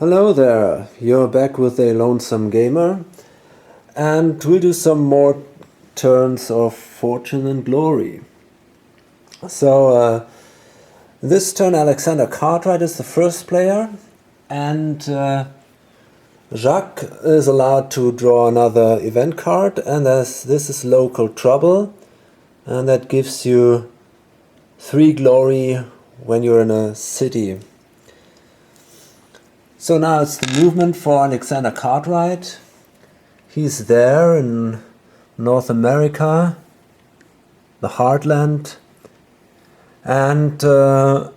Hello there, you're back with a Lonesome Gamer, and we'll do some more turns of Fortune and Glory. So, this turn Alexander Cartwright is the first player, and Jacques is allowed to draw another event card, and this is Local Trouble, and that gives you 3 glory when you're in a city. So now it's the movement for Alexander Cartwright. He's there in North America, the heartland, and well,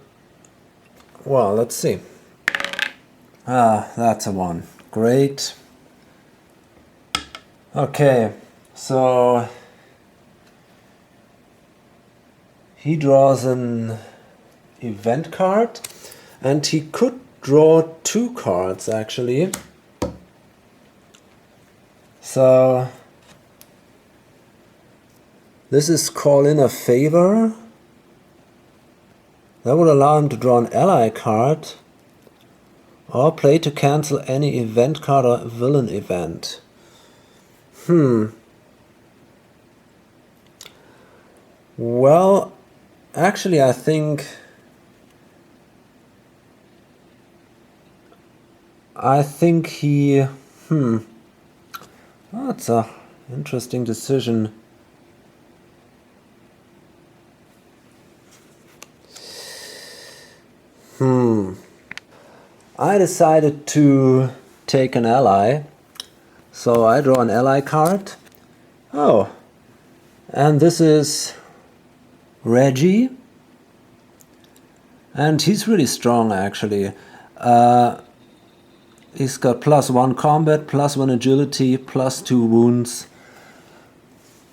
let's see. That's a 1. Great. Okay, so he draws an event card, and he could draw 2 cards actually. So this is call in a favor. That would allow him to draw an ally card or play to cancel any event card or villain event. Well, actually I think he that's a interesting decision. I decided to take an ally, so I draw an ally card. Oh, and this is Reggie, and he's really strong actually. He's got +1 combat, +1 agility, +2 wounds,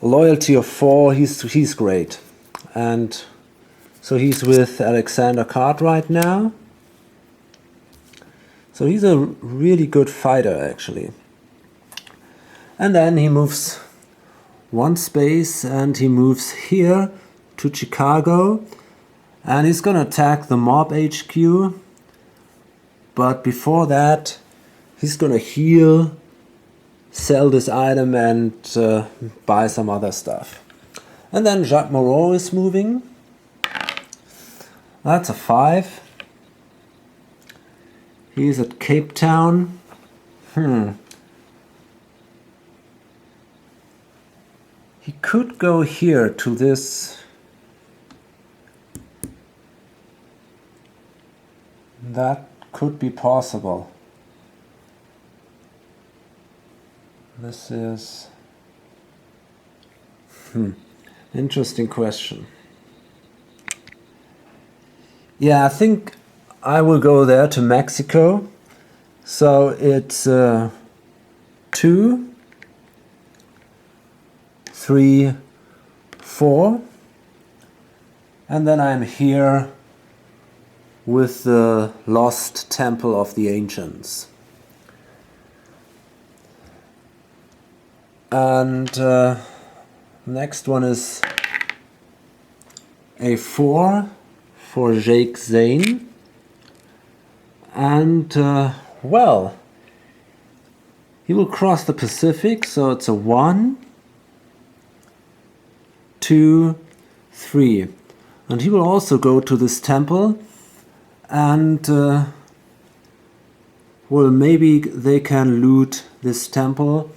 loyalty of 4. He's great, and so he's with Alexander Cartwright now. So he's a really good fighter actually. And then he moves 1 space and he moves here to Chicago, and he's gonna attack the mob HQ. But before that, he's gonna heal, sell this item, and buy some other stuff. And then Jacques Moreau is moving. That's a 5. He's at Cape Town. He could go here to this. That could be possible. This is interesting question. Yeah, I think I will go there to Mexico. So it's 2, 3, 4, and then I'm here with the Lost Temple of the Ancients. And next one is a 4 for Jacques Zane. And well, he will cross the Pacific, so it's a 1, 2, 3. And he will also go to this temple, and well, maybe they can loot this temple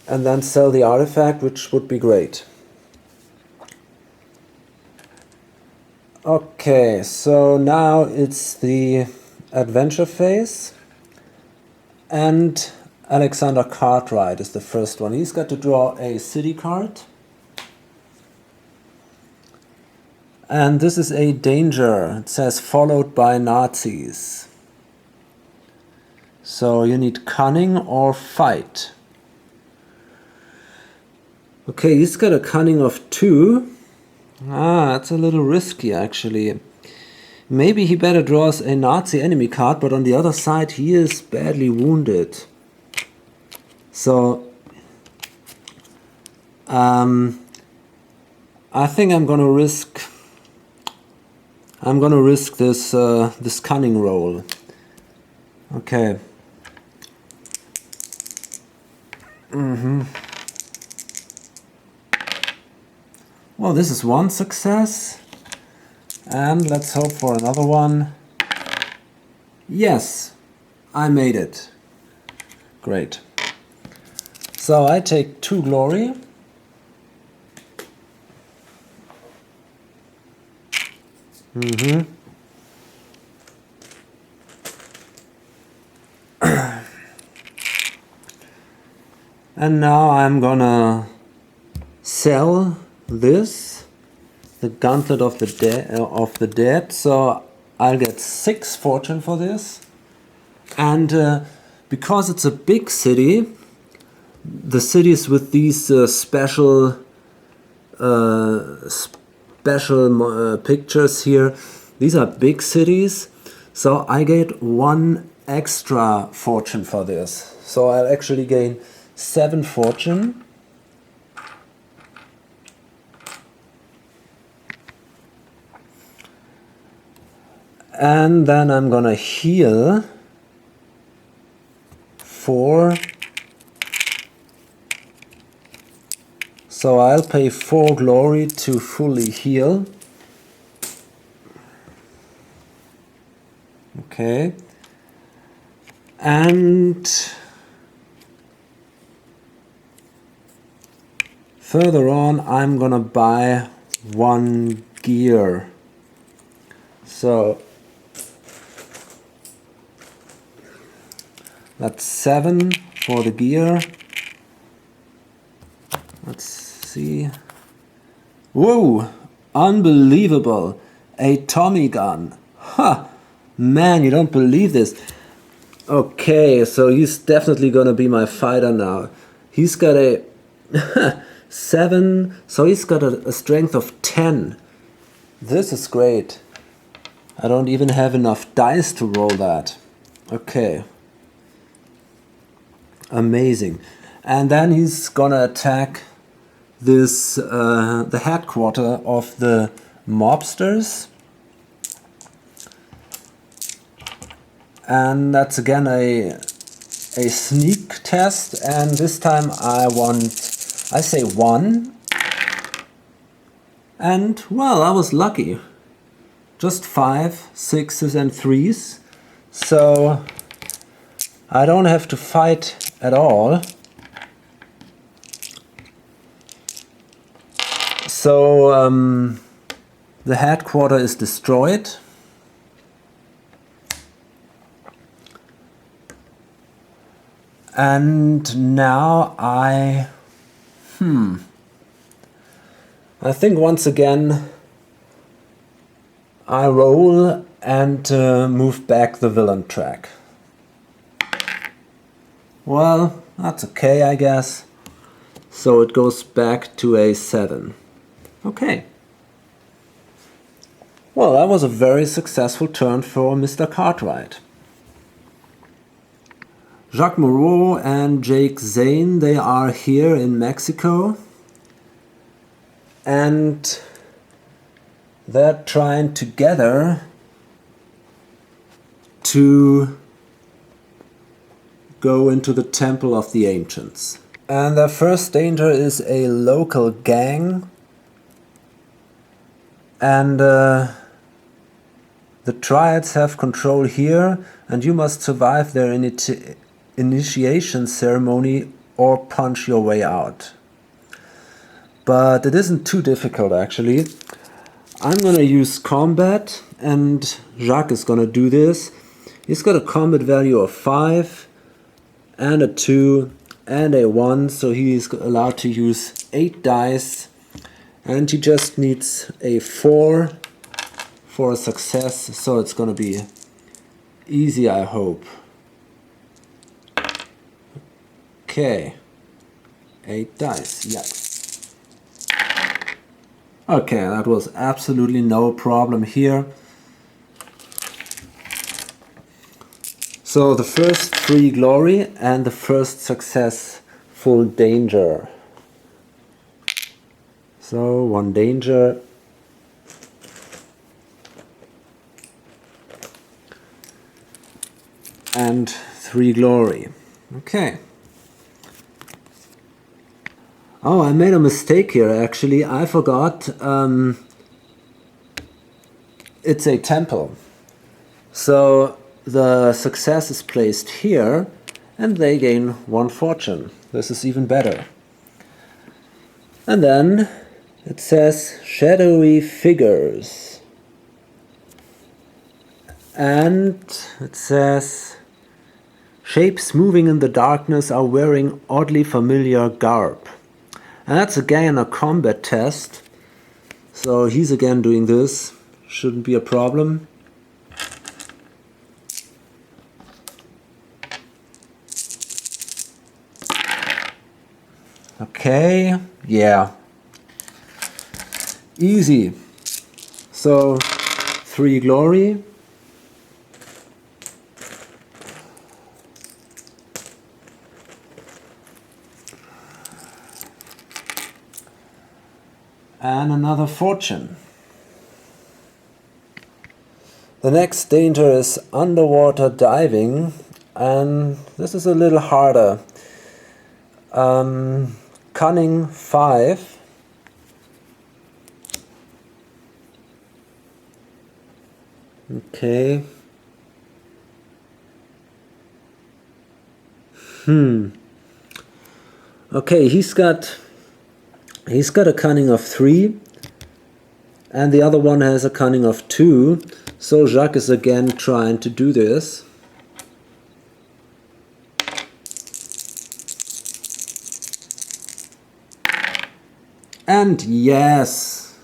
and then sell the artifact, which would be great. Okay, so now it's the adventure phase, and Alexander Cartwright is the first one. He's got to draw a city card, and this is a danger. It says followed by Nazis. So you need cunning or fight. Okay, he's got a cunning of 2. That's a little risky actually. Maybe he better draws a Nazi enemy card, but on the other side he is badly wounded. So I think I'm gonna risk this this cunning roll. Okay. Well, this is one success. And let's hope for another one. Yes, I made it. Great. So I take 2 glory. And now I'm gonna sell this, the Gauntlet of the Dead. So I'll get 6 fortune for this. And because it's a big city, the cities with these special pictures here, these are big cities, so I get 1 extra fortune for this. So I'll actually gain 7 fortune. And then I'm gonna heal 4. So I'll pay 4 glory to fully heal. Okay. And further on, I'm gonna buy 1 gear. So that's 7 for the gear. Let's see. Whoa! Unbelievable! A Tommy gun. Ha! Man, you don't believe this. Okay, so he's definitely gonna be my fighter now. He's got a 7, so he's got a strength of 10. This is great. I don't even have enough dice to roll that. Okay. Amazing. And then he's gonna attack this the headquarter of the mobsters. And that's again a sneak test, and this time I say 1. And well, I was lucky. Just 5, 6s and 3s. So I don't have to fight at all. So the headquarter is destroyed. And now I think once again I roll and move back the villain track. Well, that's okay, I guess. So it goes back to a 7. Okay. Well, that was a very successful turn for Mr. Cartwright. Jacques Moreau and Jake Zane, they are here in Mexico. And they're trying together to go into the Temple of the Ancients. And their first danger is a local gang. And the Triads have control here, and you must survive their initiation ceremony or punch your way out. But it isn't too difficult, actually. I'm gonna use combat, and Jacques is gonna do this. He's got a combat value of 5 and a 2 and a 1, so he's allowed to use 8 dice, and he just needs a 4 for a success, so it's gonna be easy, I hope. Okay, 8 dice, yes. Okay, that was absolutely no problem here. So the first 3 glory and the first successful danger. So 1 danger. and 3 glory. Okay. Oh, I made a mistake here actually. I forgot it's a temple. So the success is placed here and they gain 1 fortune. This is even better. And then it says shadowy figures. And it says shapes moving in the darkness are wearing oddly familiar garb. And that's again a combat test. So he's again doing this. Shouldn't be a problem. Okay, yeah. Easy. So 3 glory. And another fortune. The next danger is underwater diving, and this is a little harder. Cunning 5. Okay. Okay, he's got a cunning of 3, and the other one has a cunning of 2. So Jacques is again trying to do this. And yes,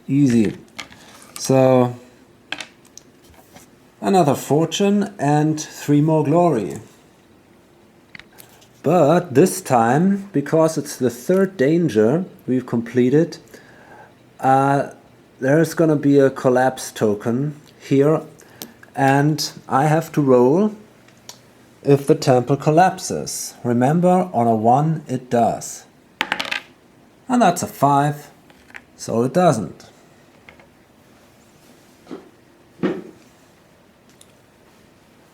easy. So another fortune and 3 more glory. But this time, because it's the 3rd danger we've completed, there's gonna be a collapse token here, and I have to roll if the temple collapses. Remember, on a 1 it does. And that's a 5, so it doesn't.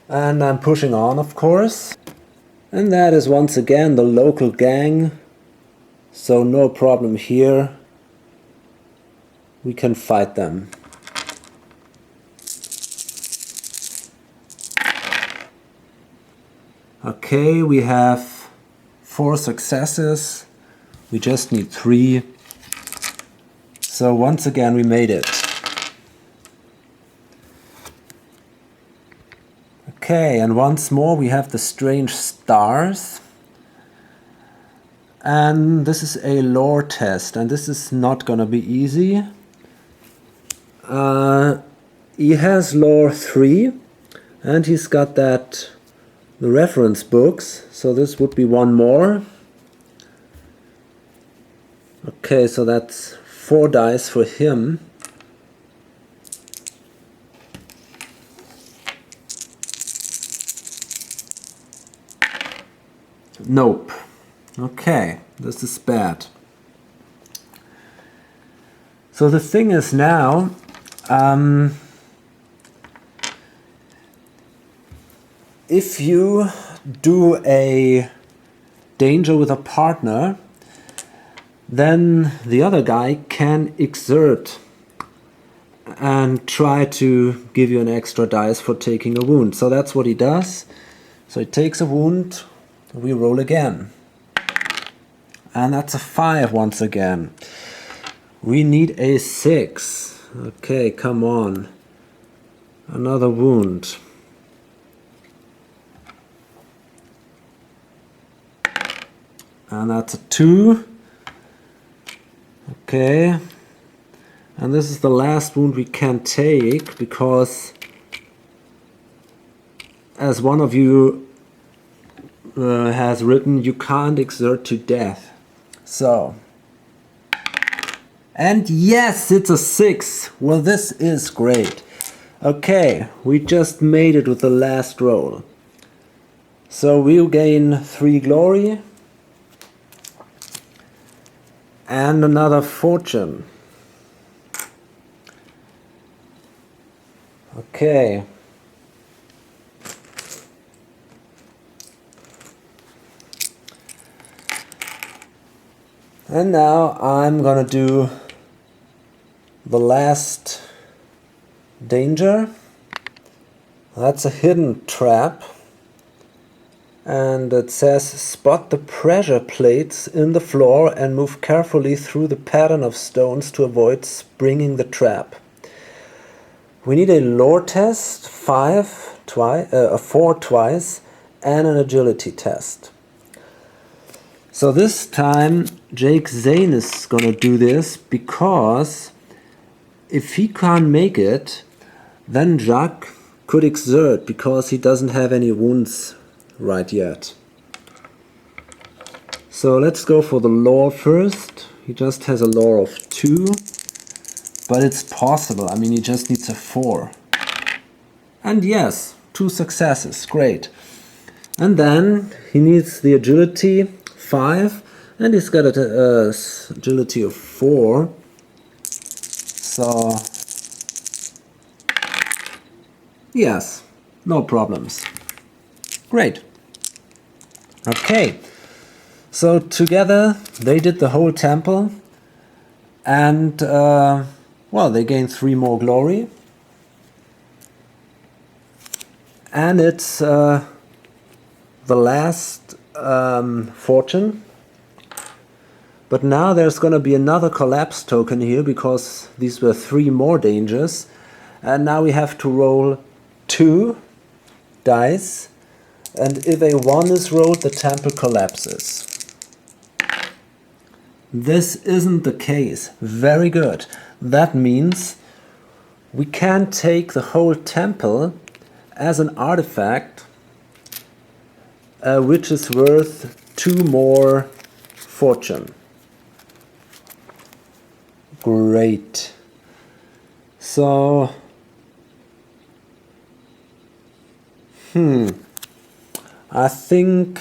And I'm pushing on, of course. And that is once again the local gang, so no problem here. We can fight them. Okay, we have 4 successes. We just need 3. So once again we made it. Okay, and once more we have the strange stars. And this is a lore test, and this is not gonna be easy. He has lore 3, and he's got the reference books, so this would be 1 more. Okay, so that's 4 dice for him. Nope. Okay, this is bad. So the thing is now, if you do a danger with a partner, then the other guy can exert and try to give you an extra dice for taking a wound. So that's what he does. So he takes a wound, we roll again. And that's a 5 once again. We need a 6. Okay, come on. Another wound. And that's a 2. Okay. And this is the last wound we can take, because as one of you has written, you can't exert to death. So, and yes, it's a 6. Well, this is great. Okay, we just made it with the last roll. So we'll gain 3 glory and another fortune. Okay. And now I'm gonna do the last danger. That's a hidden trap. And it says spot the pressure plates in the floor and move carefully through the pattern of stones to avoid springing the trap. We need a lore test, 4 twice, and an agility test. So this time Jacques Zane is gonna do this, because if he can't make it, then Jacques could exert, because he doesn't have any wounds right yet. So let's go for the lore first. He just has a lore of 2, but it's possible. I mean, he just needs a 4. And yes, 2 successes, great. And then he needs the agility 5, and he's got a agility of 4. So yes, no problems. Great. Okay, so together they did the whole temple, and well, they gained 3 more glory, and it's the last fortune. But now there's gonna be another collapse token here, because these were 3 more dangers, and now we have to roll 2 dice. And if a 1 is rolled, the temple collapses. This isn't the case. Very good. That means we can take the whole temple as an artifact, which is worth 2 more fortune. Great. So, I think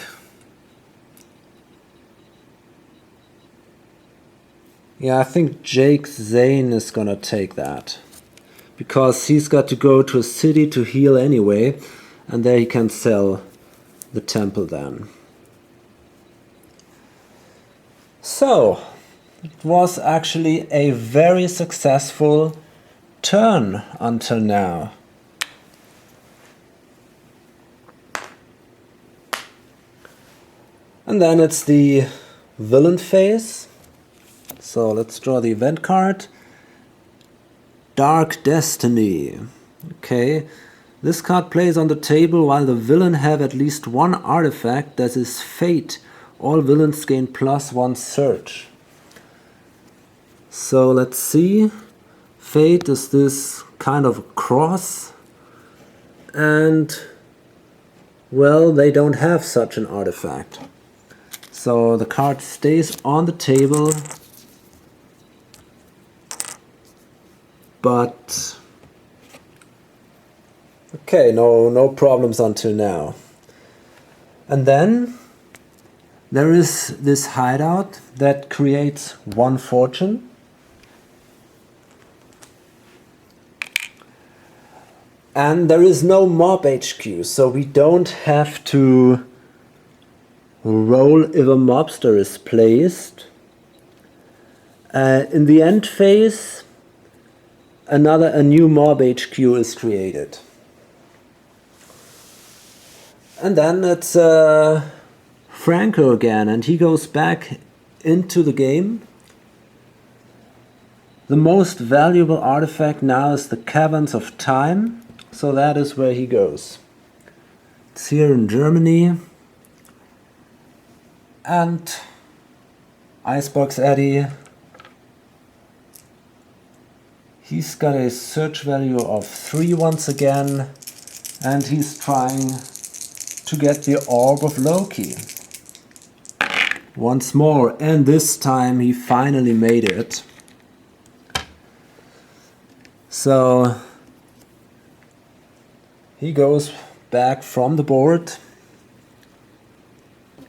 Jacques Zane is gonna take that, because he's got to go to a city to heal anyway, and there he can sell the temple then. So, it was actually a very successful turn until now. And then it's the villain phase. So let's draw the event card. Dark Destiny. Okay, this card plays on the table while the villain have at least 1 artifact that is fate. All villains gain +1 search. So let's see. Fate is this kind of cross, and well, they don't have such an artifact. So the card stays on the table, but okay, no problems until now. And then there is this hideout that creates 1 fortune. And there is no mob HQ, so we don't have to roll if a mobster is placed. In the end phase, a new mob HQ is created. And then it's Franco again, and he goes back into the game. The most valuable artifact now is the Caverns of Time, so that is where he goes. It's here in Germany. And Icebox Eddie, he's got a search value of 3 once again, and he's trying to get the Orb of Loki once more, and this time he finally made it. So he goes back from the board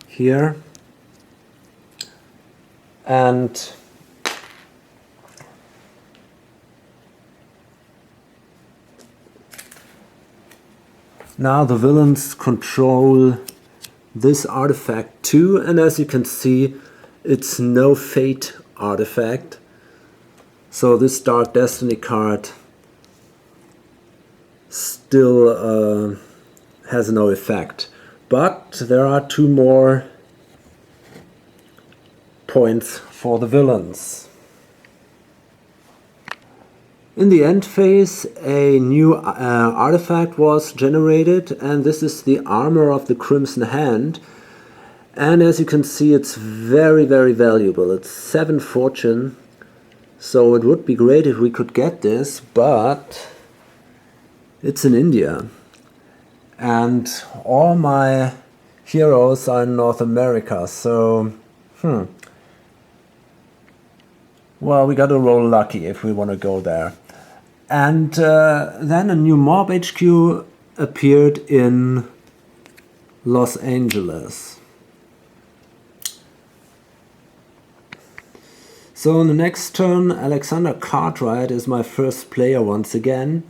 here, and now the villains control this artifact too, and as you can see, it's no fate artifact. So this Dark Destiny card still has no effect. But there are 2 more points for the villains. In the end phase, a new artifact was generated, and this is the Armor of the Crimson Hand. And as you can see, it's very, very valuable. It's 7 fortune, so it would be great if we could get this, but it's in India. And all my heroes are in North America, so well, we gotta roll lucky if we want to go there. And then a new mob HQ appeared in Los Angeles. So on the next turn, Alexander Cartwright is my first player once again.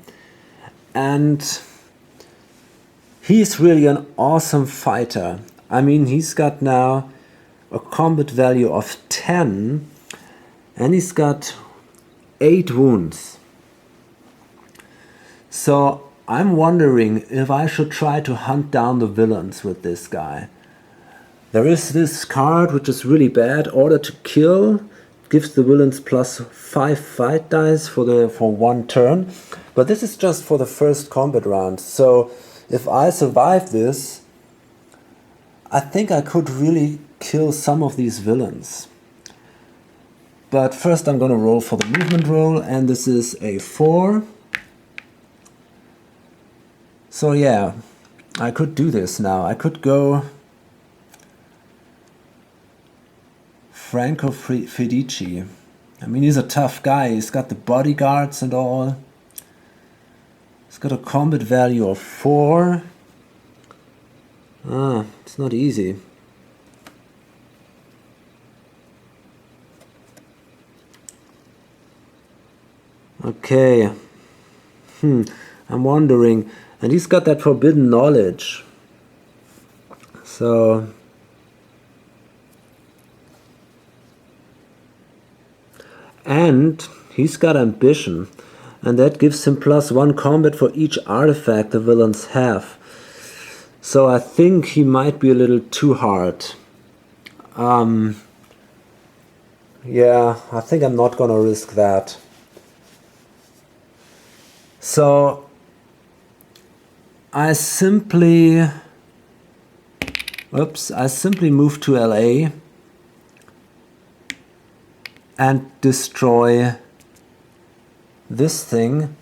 And he's really an awesome fighter. I mean, he's got now a combat value of 10 and he's got 8 wounds. So I'm wondering if I should try to hunt down the villains with this guy. There is this card which is really bad, Order to Kill, gives the villains +5 fight dice for 1 turn. But this is just for the first combat round. So if I survive this, I think I could really kill some of these villains. But first I'm gonna roll for the movement roll, and this is a 4. So yeah, I could do this now. I could go Franco Fedici. I mean, he's a tough guy. He's got the bodyguards and all. He's got a combat value of 4. It's not easy. Okay. I'm wondering. And he's got that forbidden knowledge. So and he's got ambition, and that gives him +1 combat for each artifact the villains have. So I think he might be a little too hard. Yeah, I think I'm not gonna risk that. So I simply move to LA and destroy this thing.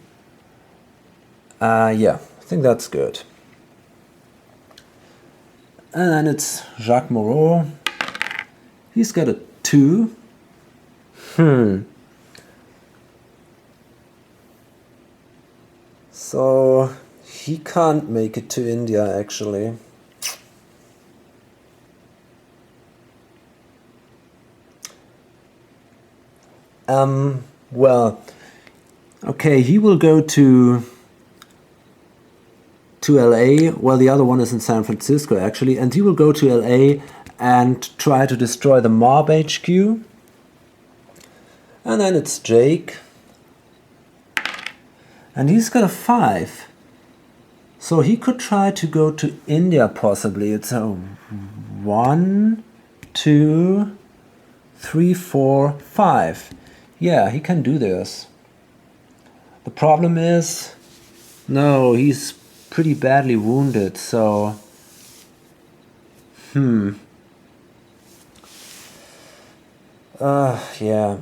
Yeah, I think that's good. And then it's Jacques Moreau. He's got a 2. So he can't make it to India, actually. Well, okay, he will go to LA. Well, the other one is in San Francisco, actually, and he will go to LA and try to destroy the mob HQ. And then it's Jake. And he's got a 5. So he could try to go to India, possibly. It's a 1, 2, 3, 4, 5. Yeah, he can do this. The problem is, no, he's pretty badly wounded, so yeah.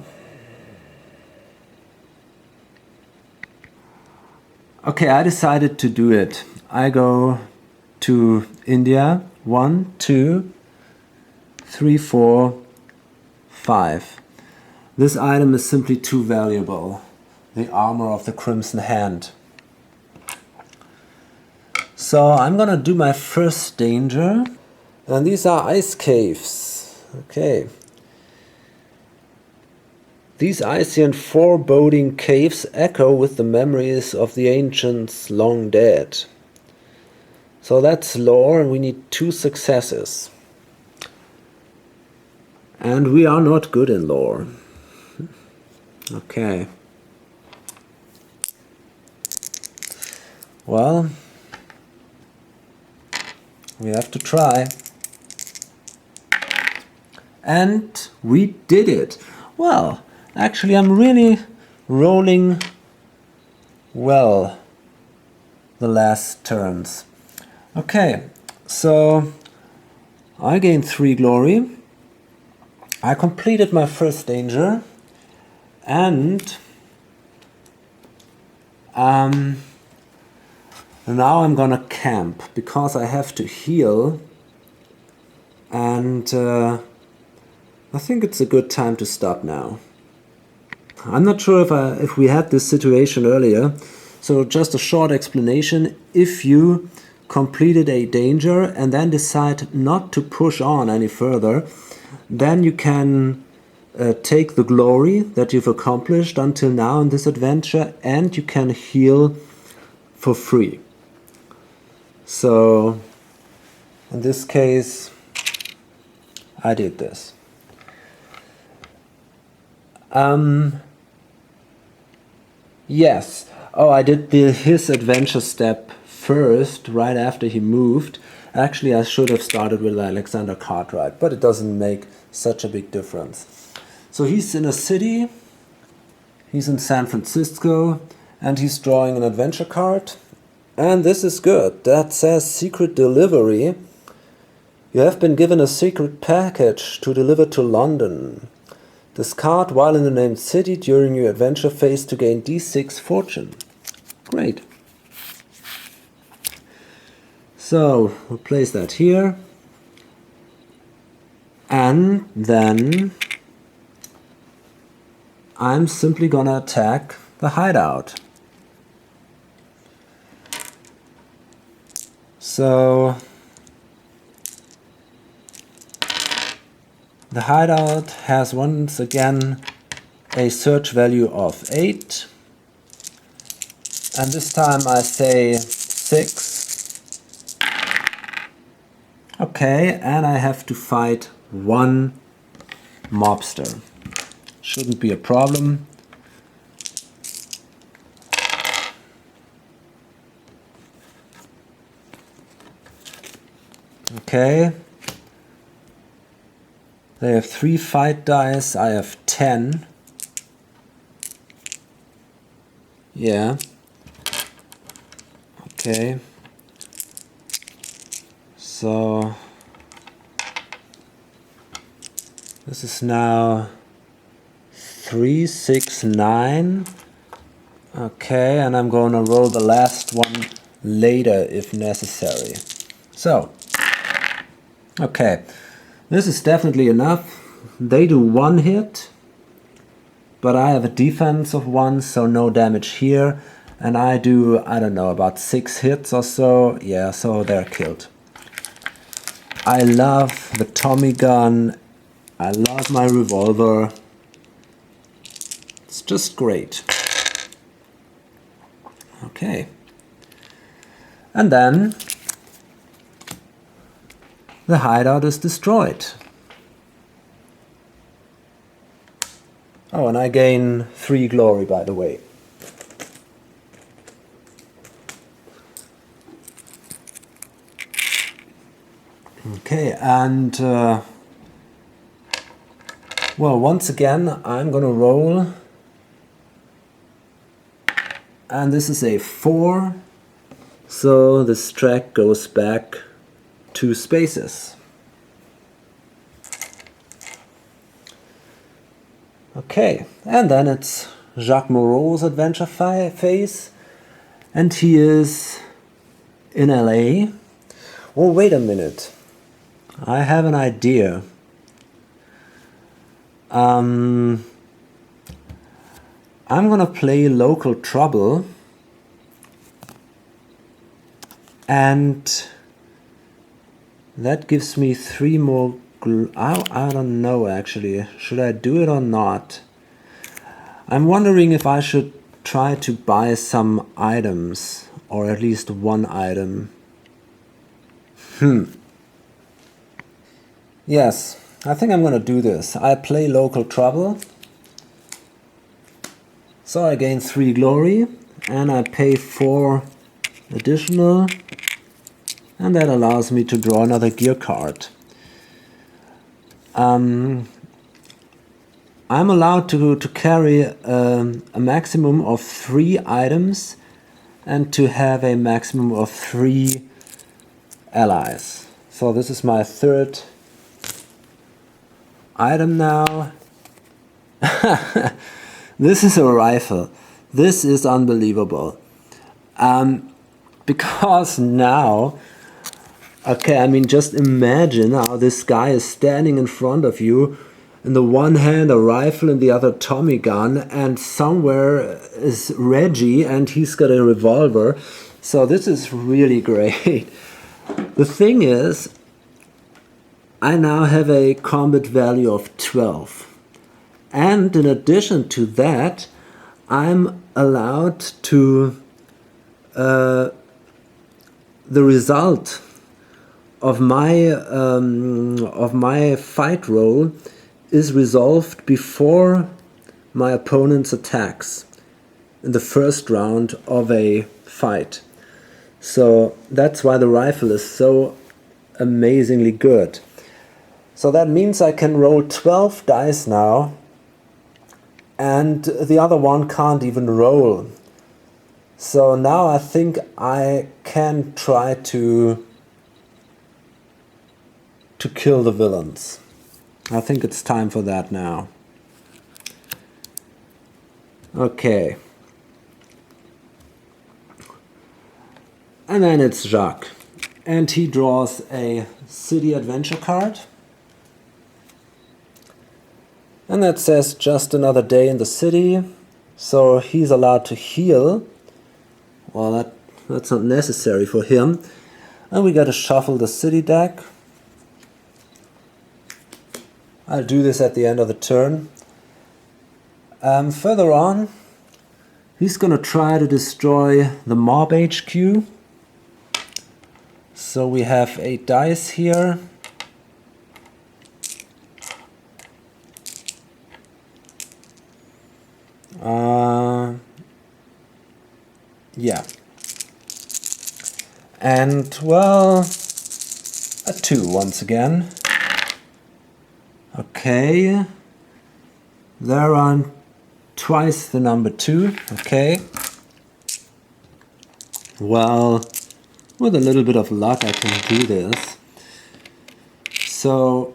Okay, I decided to do it. I go to India. 1, 2, 3, 4, 5. This item is simply too valuable. The Armor of the Crimson Hand. So I'm gonna do my first danger. And these are ice caves. Okay. These icy and foreboding caves echo with the memories of the ancients long dead. So that's lore, and we need 2 successes. And we are not good in lore. Okay. Well, we have to try. And we did it. Well, actually I'm really rolling well the last turns. Okay, so I gained 3 glory. I completed my first danger. And now I'm gonna camp because I have to heal, and I think it's a good time to stop now. I'm not sure if we had this situation earlier, so just a short explanation. If you completed a danger and then decide not to push on any further, then you can take the glory that you've accomplished until now in this adventure, and you can heal for free. So in this case I did this. Yes. Oh, I did his adventure step first, right after he moved. Actually, I should have started with Alexander Cartwright, but it doesn't make such a big difference. So he's in a city, he's in San Francisco, and he's drawing an adventure card. And this is good. That says secret delivery. You have been given a secret package to deliver to London. Discard while in the named city during your adventure phase to gain D6 fortune. Great. So we'll place that here. And then I'm simply gonna attack the hideout. So the hideout has once again a search value of 8. And this time I say 6. Okay, and I have to fight 1 mobster. Shouldn't be a problem. Okay. They have 3 fight dice, I have 10. Yeah. Okay. So this is now 3, 6, 9. Okay, and I'm going to roll the last one later if necessary. So, okay, this is definitely enough. They do 1 hit, but I have a defense of 1, so no damage here. And I do, I don't know, about 6 hits or so. Yeah, so they're killed. I love the Tommy gun. I love my revolver. It's just great. Okay. And then the hideout is destroyed. Oh, and I gain 3 glory, by the way. Okay, and well, once again, I'm gonna roll. And this is a 4. So this track goes back 2 spaces. Okay, and then it's Jacques Moreau's adventure phase, and he is in LA. Oh, wait a minute. I have an idea. I'm gonna play local trouble, and that gives me 3 more. I don't know actually. Should I do it or not? I'm wondering if I should try to buy some items, or at least 1 item. Yes, I think I'm gonna do this. I play local trouble. So I gain 3 glory and I pay 4 additional, and that allows me to draw another gear card. I'm allowed to carry a maximum of 3 items and to have a maximum of 3 allies. So this is my 3rd item now. This is a rifle. This is unbelievable. Because now, okay, I mean, just imagine how this guy is standing in front of you. In the one hand a rifle, in the other Tommy gun, and somewhere is Reggie and he's got a revolver. So this is really great. The thing is, I now have a combat value of 12. And in addition to that, I'm allowed to, the result of my fight roll is resolved before my opponent's attacks in the first round of a fight. So that's why the rifle is so amazingly good. So that means I can roll 12 dice now, and the other one can't even roll. So now I think I can try to kill the villains. I think it's time for that now. Okay. And then it's Jacques. And he draws a city adventure card. And that says just another day in the city. So he's allowed to heal. Well, that's not necessary for him. And we got to shuffle the city deck. I'll do this at the end of the turn. Further on, he's gonna try to destroy the mob HQ. So we have 8 dice here. Yeah. And, well, a 2 once again. Okay. There are twice the number 2. Okay. Well, with a little bit of luck I can do this. So,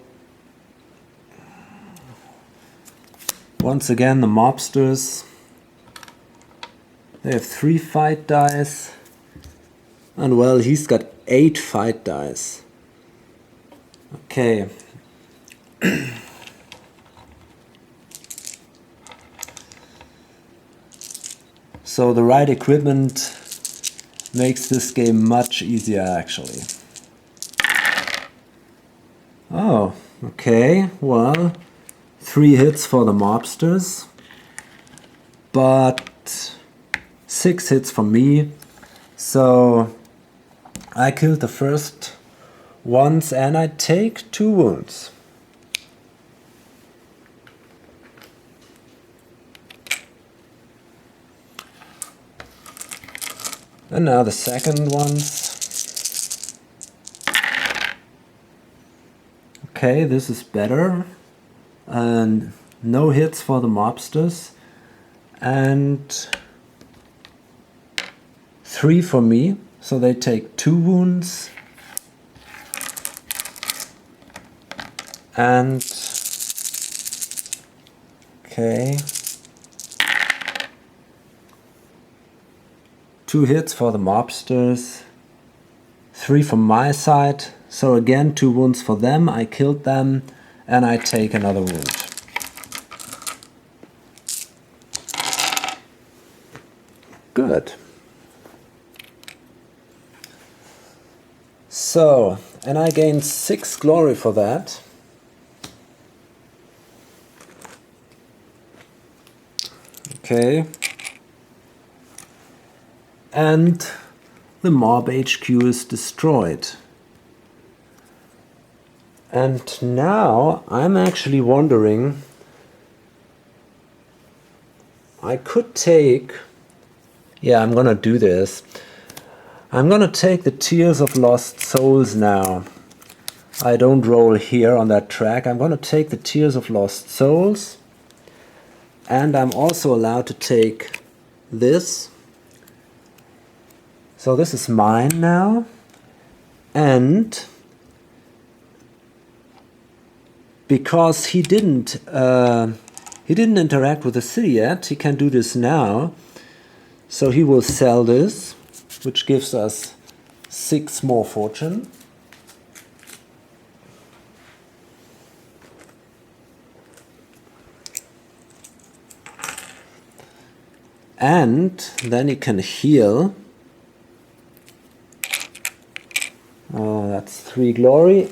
once again the mobsters, they have 3 fight dice. And well, he's got 8 fight dice. Okay. So the right equipment makes this game much easier actually. Oh, okay, well, 3 hits for the mobsters, but 6 hits for me. So I killed the first ones and I take 2 wounds. And now the second ones. Okay, this is better. And no hits for the mobsters. And 3 for me. So they take 2 wounds. And okay. 2 hits for the mobsters, 3 from my side, so again 2 wounds for them, I killed them, and I take another wound. Good. So, and I gained 6 glory for that. Okay. And the mob HQ is destroyed. And now I'm actually wondering, I could take, yeah, I'm gonna do this. I'm gonna take the Tears of Lost Souls now. I don't roll here on that track. I'm gonna take the Tears of Lost Souls, and I'm also allowed to take this. So this is mine now, and because he didn't interact with the city yet, he can do this now. So he will sell this, which gives us 6 more fortune. And then he can heal. Oh, that's 3 glory.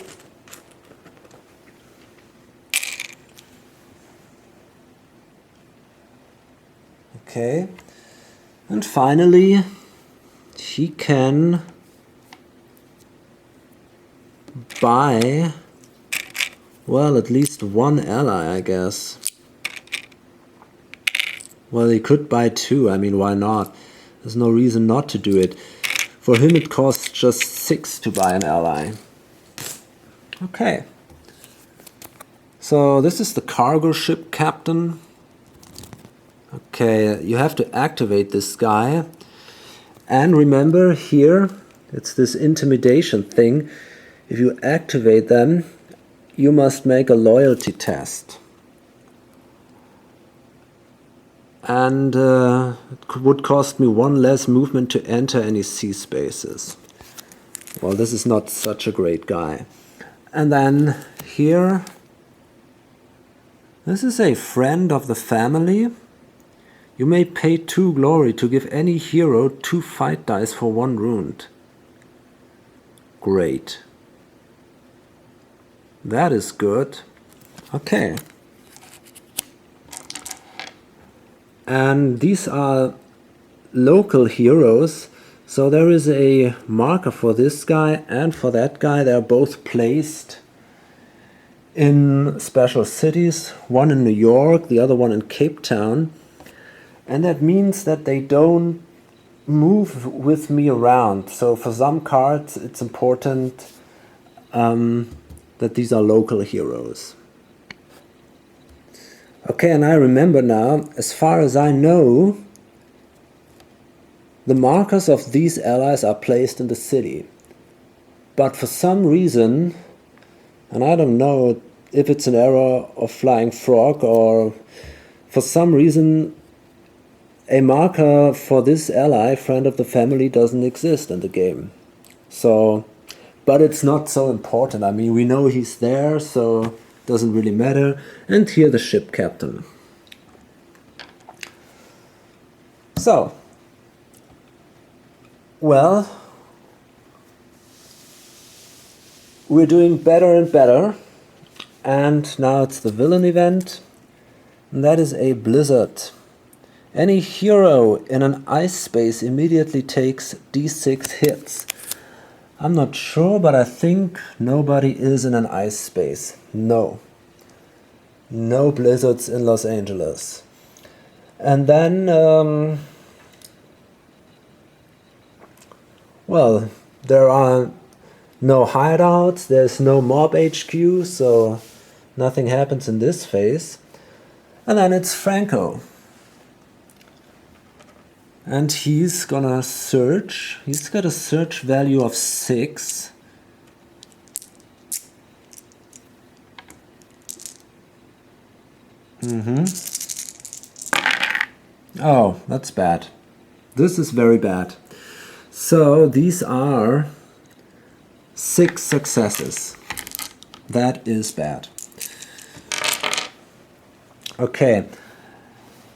Okay. And finally, he can buy, well, at least 1 ally, I guess. Well, he could buy 2, I mean, why not? There's no reason not to do it. For him it costs just 6 to buy an ally. Okay. So this is the cargo ship captain. Okay, you have to activate this guy. And remember here, it's this intimidation thing. If you activate them, you must make a loyalty test. And it would cost me 1 less movement to enter any sea spaces. Well, this is not such a great guy. And then here, this is a friend of the family. You may pay 2 glory to give any hero 2 fight dice for 1 wound. Great. That is good. Okay. And these are local heroes, so there is a marker for this guy and for that guy. They're both placed in special cities, one in New York, the other one in Cape Town. And that means that they don't move with me around. So for some cards it's important that these are local heroes. Okay, and I remember now, as far as I know, the markers of these allies are placed in the city. But for some reason, and I don't know if it's an error of Flying Frog or for some reason, a marker for this ally, friend of the family, doesn't exist in the game. So, but it's not so important. I mean, we know he's there, so doesn't really matter. And here the ship captain. So, well, we're doing better and better. And now it's the villain event. And that is a blizzard. Any hero in an ice space immediately takes d6 hits. I'm not sure, but I think nobody is in an ice space. No. No blizzards in Los Angeles. And then, well, there are no hideouts, there's no mob HQ, so nothing happens in this phase. And then it's Franco. And he's gonna search. He's got a search value of 6. Oh, that's bad. This is very bad. So these are 6 successes. That is bad. Okay.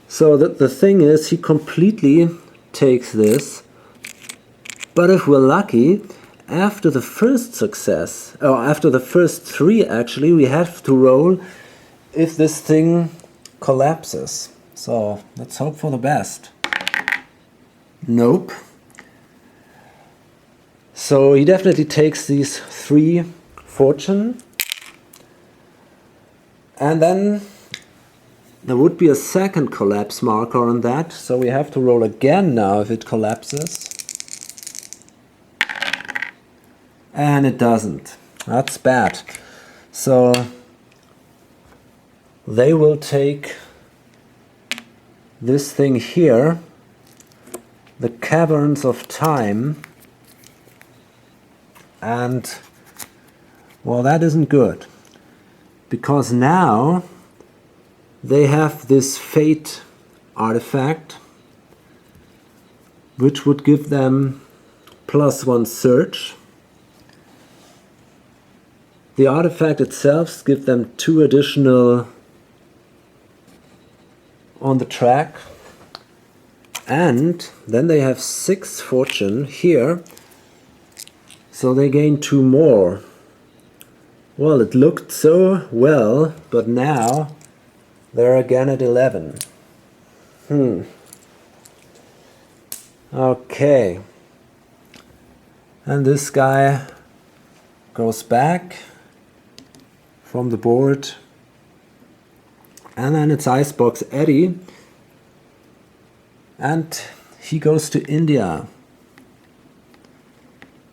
So the thing is, he completely takes this, but if we're lucky, after the first success, or after the first 3 actually, we have to roll if this thing collapses. So let's hope for the best. Nope. So he definitely takes these 3 fortune, And then there would be a second collapse marker on that, so we have to roll again now if it collapses. And it doesn't. That's bad. So they will take this thing here, the Caverns of Time, and well, that isn't good, because now they have this fate artifact which would give them +1 search. The artifact itself gives them 2 additional on the track, and then they have 6 fortune here, so they gain 2 more. Well, it looked so well, but now they're again at 11. Okay. And this guy goes back from the board. And then it's Icebox Eddie. And he goes to India.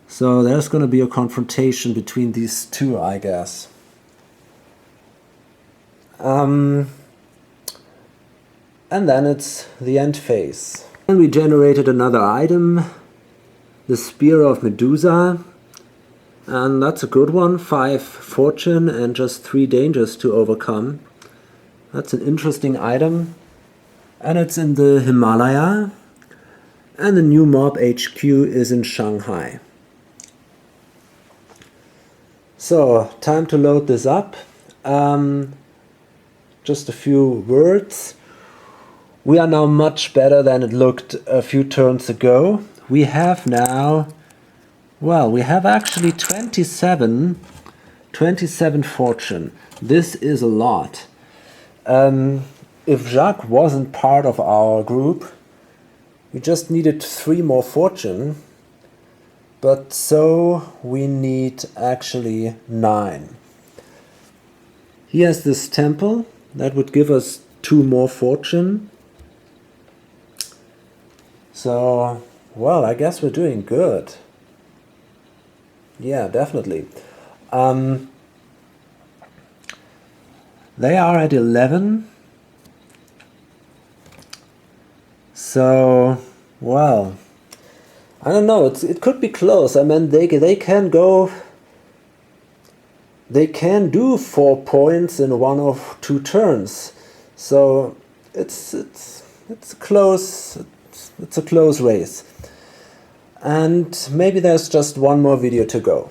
So there's going to be a confrontation between these two, I guess. And then it's the end phase. And we generated another item, the Spear of Medusa. And that's a good one, 5 fortune and just 3 dangers to overcome. That's an interesting item. And it's in the Himalaya. And the new mob HQ is in Shanghai. So, time to load this up. Just a few words. We are now much better than it looked a few turns ago. We have now, well, we have actually 27 fortune. This is a lot. If Jacques wasn't part of our group, we just needed 3 more fortune. But so we need actually 9. He has this temple that would give us 2 more fortune. So, well, I guess we're doing good. Yeah, definitely. They are at 11. So, well, I don't know, it could be close. I mean, they can go, they can do 4 points in 1 or 2 turns. So it's a close race. And maybe there's just one more video to go.